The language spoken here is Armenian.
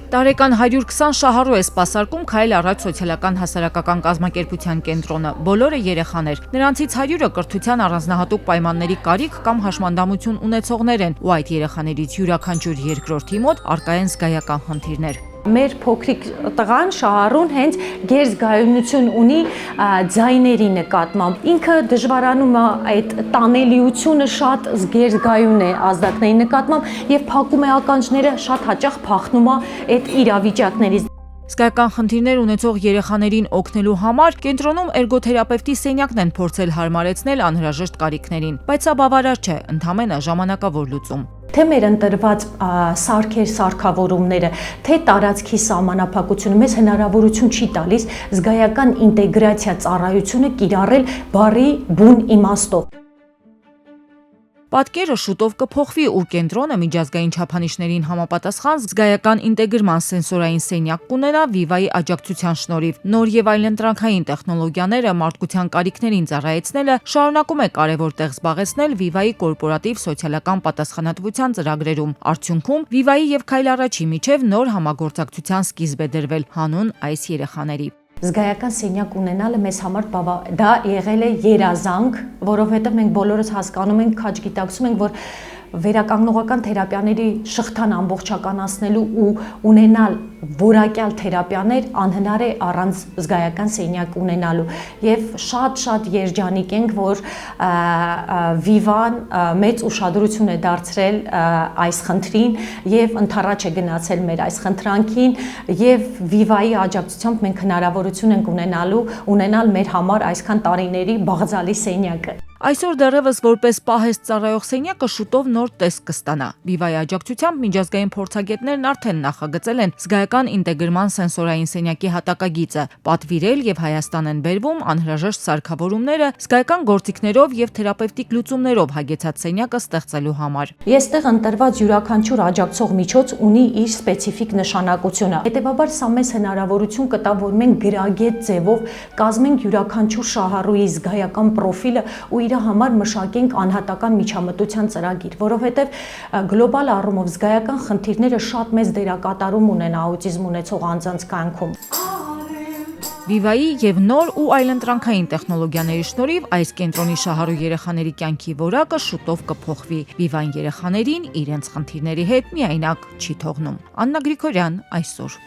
Տարեկան 120 շահառու է սպասարկում Քայլ առաջ սոցիալական հասարակական կազմակերպության կենտրոնը, բոլորը երեխաներ։ Նրանցից 100-ը կրթության առանձնահատուկ պայմանների կարիք կամ հաշմանդամություն ունեցողներ են, ու այդ երեխաներից յուրաքանչյուր երկրորդի մոտ առկա են զգայական խնդիրներ։ Մեր փոքրիկ տղան Շահառուն հենց գերզգայունություն ունի ձայների նկատմամբ։ Ինքը դժվարանում է այդ տանելիությունը շատ գերզգայուն է ազդակների նկատմամբ եւ փակում է ականջները, շատ հաճախ փախնում է այդ իրավիճակներից։ Զգայական խնդիրներ ունեցող երեխաներին օգնելու համար կենտրոնում էրգոթերապևտի սենյակն են փորձել հարմարեցնել անհրաժեշտ կարիքներին, բայց սա բավարար չէ, ընդամենը ժամանակավոր լուծում։ Թե մեր ընտրված սարքեր, սարքավորումները, թե տարածքի սահմանափակությունը մեզ հնարավորություն չի տալիս զգայական ինտեգրացիա ծառայությունը կիրառել բառի բուն իմաստով։ Պատկերը շուտով կփոխվի ու կենտրոնը միջազգային չափանիշներին համապատասխան զգայական ինտեգրման սենսորային սենյակ կունենա Viva-ի աջակցության շնորհիվ։ Նոր եւ այլընտրանքային տեխնոլոգիաները մարդկության կարիքներին ծառայեցնելը շարունակում է կարևոր տեղ զբաղեցնել Viva-ի կորպորատիվ սոցիալական պատասխանատվության ծրագրերում։ Արդյունքում Viva-ի եւ Քայլ առաջի միջև նոր համագործակցության սկիզբ է դրվել հանուն այս երեխաների։ Զգայական սենյակ ունենալը մեզ համար դա եղել է երազանք, որովհետև մենք բոլորս հասկանում ենք, քաջ գիտակցում ենք, որ վերականգնողական թերապիաների շղթան ամբողջականացնելու ու ունենալ որակյալ թերապիաներ անհնար է առանց զգայական սենյակ ունենալու եւ շատ երջանիկ ենք, որ Viva-ն մեծ ուշադրություն է դարձրել այս խնդրին եւ ընդառաջ է գնացել մեր այս խնդրանքին եւ Viva-ի աջակցությամբ մենք հնարավորություն ենք ունենալ մեր համար այսքան տարիների բաղձալի սենյակը։ Այսօր դեռևս որպես պահեստ ծառայող սենյակը շուտով նոր տեսք կստանա։ Viva-ի աջակցությամբ միջազգային փորձագետներն արդեն նախագծել են զգայական ինտեգրման սենսորային սենյակի հատակագիծը, պատվիրել եւ Հայաստան են բերվում անհրաժեշտ սարքավորումները զգայական գործիքներով եւ թերապևտիկ լուծումներով հագեցած սենյակը ստեղծելու համար։ Եստեղ ընտրված յուրաքանչյուր աջակցող միջոց ունի իր սպეციფიկ նշանակությունը։ Հետևաբար սա մեզ հնարավորություն կտա, որ մենք գրագետ ձևով կազմենք յուրաքանչյուր շահառուի զգայական պրոֆիլը ու իր համար մշակենք անհատական միջամտության ծրագիր, որովհետև գլոբալ առումով զգայական խնդիրները շատ մեծ դերակատարում ունեն աուտիզմ ունեցող անձանց կյանքում։ Viva-ի եւ նոր ու այլընտրանքային տեխնոլոգիաների շնորհիվ այս կենտրոնի շահառու երեխաների կյանքի որակը շուտով կփոխվի։ Viva-ն երեխաներին իրենց խնդիրների հետ միայնակ չի թողնում։ Աննա Գրիգորյան, այսօր։